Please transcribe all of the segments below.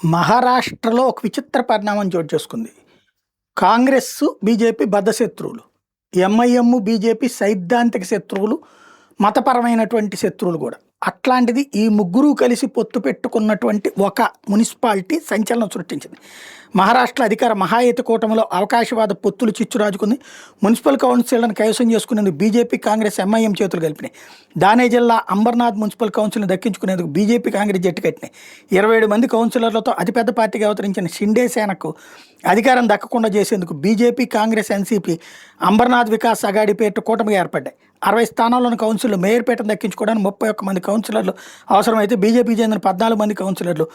మహారాష్ట్రలో ఒక విచిత్ర పరిణామం చోటు చేసుకుంది. కాంగ్రెస్, బీజేపీ బద్ధశత్రువులు. ఎంఐఎం, బీజేపీ సైద్ధాంతిక శత్రువులు, మతపరమైనటువంటి శత్రువులు కూడా. అట్లాంటిది ఈ ముగ్గురు కలిసి పొత్తు పెట్టుకున్నటువంటి ఒక మున్సిపాలిటీ సంచలనం సృష్టించింది. మహారాష్ట్ర అధికార మహాయుతి కూటమిలో అవకాశవాద పొత్తులు చిచ్చురాజుకుంది. మున్సిపల్ కౌన్సిల్ను కైవసం చేసుకునేందుకు బీజేపీ, కాంగ్రెస్, ఎంఐఎం చేతులు కలిపినాయి. థానే జిల్లా అంబర్నాథ్ మున్సిపల్ కౌన్సిల్ని దక్కించుకునేందుకు బీజేపీ, కాంగ్రెస్ జట్టు కట్టినాయి. 27 మంది కౌన్సిలర్లతో అతిపెద్ద పార్టీగా అవతరించిన షిండే సేనకు అధికారం దక్కకుండా చేసేందుకు బీజేపీ, కాంగ్రెస్, ఎన్సీపీ అంబర్నాథ్ వికాస్ అఘాడీ పేరిట కూటమిగా ఏర్పడ్డాయి. 60 స్థానాల్లోని కౌన్సిల్లో మేయర్ పీఠం దక్కించుకోవడానికి 31 మంది కౌన్సిలర్లు అవసరమైతే బీజేపీకి చెందిన 14 మంది కౌన్సిలర్లు,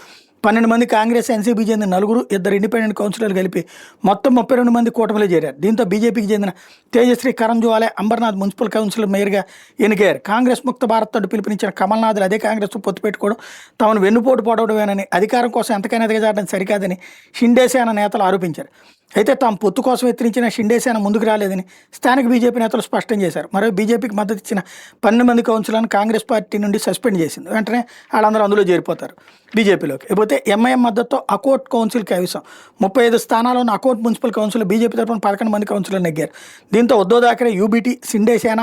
12 మంది కాంగ్రెస్, ఎన్సీపీకి చెందిన 4, 2 ఇండిపెండెంట్ కౌన్సిలర్లు కలిపి మొత్తం 32 మంది కూటమిలో చేరారు. దీంతో బీజేపీకి చెందిన తేజశ్రీ కరంజ్వాలే అంబర్నాథ్ మున్సిపల్ కౌన్సిల్ మేయర్గా ఎన్నికయ్యారు. కాంగ్రెస్ ముక్త భారత్ తోటి పిలుపునిచ్చిన కమల్నాథ్లు అదే కాంగ్రెస్ పొత్తు పెట్టుకోవడం తమను వెన్నుపోటు పడవడమేనని, అధికారం కోసం ఎంతకైనా దిగజారడం సరికాదని షిండే సేన నేతలు ఆరోపించారు. అయితే తాము పొత్తు కోసం ఎత్తిరించిన షిండే సేన ముందుకు రాలేదని స్థానిక బీజేపీ నేతలు స్పష్టం చేశారు. మరో బీజేపీకి మద్దతు ఇచ్చిన 12 మంది కౌన్సిలర్లను కాంగ్రెస్ పార్టీ నుండి సస్పెండ్ చేసింది. వెంటనే వాళ్ళందరూ అందులో చేరిపోతారు బీజేపీలోకి. ఇకపోతే ఎంఐఎం మద్దతుతో అకోట్ కౌన్సిల్ కైవసం 35 స్థానాల్లోని అకోట్ మున్సిపల్ కౌన్సిల్ బీజేపీ తరఫున 11 మంది కౌన్సిలర్లు నెగ్గారు. దీంతో ఉద్ధవ్ థాకరే యూబీటీ, షిండే సేన,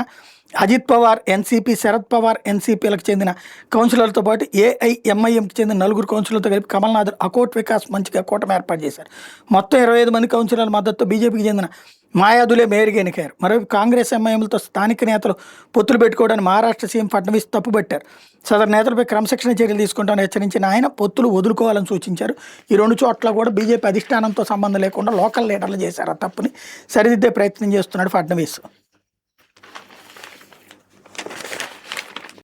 అజిత్ పవార్ ఎన్సీపీ, శరద్ పవార్ ఎన్సీపీలకు చెందిన కౌన్సిలర్లతో పాటు ఏఐఎంఐఎంకి చెందిన 4 కౌన్సిలర్లతో కలిపి కమల్నాథ్ అకోట్ వికాస్ మంచిగా కూటమి ఏర్పాటు చేశారు. మొత్తం 25 మంది కౌన్సిలర్ల మద్దతుతో బీజేపీకి చెందిన మాయాదులే మేయర్గా ఎన్నికయ్యారు. మరోవైపు కాంగ్రెస్, ఎంఐఎంలతో స్థానిక నేతలు పొత్తులు పెట్టుకోవడానికి మహారాష్ట్ర సీఎం ఫడ్నవీస్ తప్పుపట్టారు. సదరు నేతలపై క్రమశిక్షణ చర్యలు తీసుకుంటామని హెచ్చరించిన ఆయన పొత్తులు వదులుకోవాలని సూచించారు. ఈ 2 చోట్ల కూడా బీజేపీ అధిష్టానంతో సంబంధం లేకుండా లోకల్ లీడర్లు చేశారు. ఆ తప్పుని సరిదిద్దే ప్రయత్నం చేస్తున్నాడు ఫడ్నవీస్.